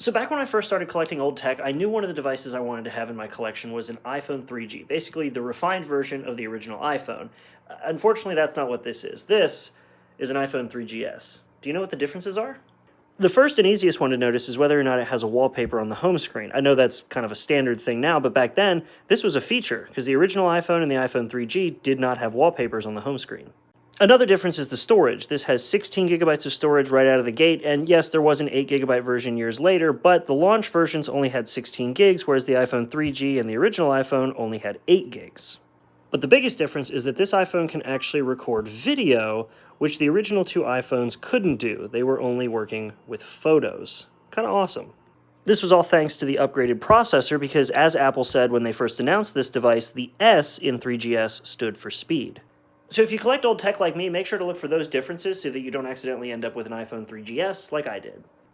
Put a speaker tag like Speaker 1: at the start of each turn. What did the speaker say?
Speaker 1: So back when I first started collecting old tech, I knew one of the devices I wanted to have in my collection was an iPhone 3G, basically the refined version of the original iPhone. Unfortunately, that's not what this is. This is an iPhone 3GS. Do you know what the differences are? The first and easiest one to notice is whether or not it has a wallpaper on the home screen. I know that's kind of a standard thing now, but back then, this was a feature, because the original iPhone and the iPhone 3G did not have wallpapers on the home screen. Another difference is the storage. This has 16 gigabytes of storage right out of the gate, and yes, there was an 8 gigabyte version years later, but the launch versions only had 16 gigs, whereas the iPhone 3G and the original iPhone only had 8 gigs. But the biggest difference is that this iPhone can actually record video, which the original two iPhones couldn't do. They were only working with photos. Kind of awesome. This was all thanks to the upgraded processor because, as Apple said when they first announced this device, the S in 3GS stood for speed. So if you collect old tech like me, make sure to look for those differences so that you don't accidentally end up with an iPhone 3GS like I did.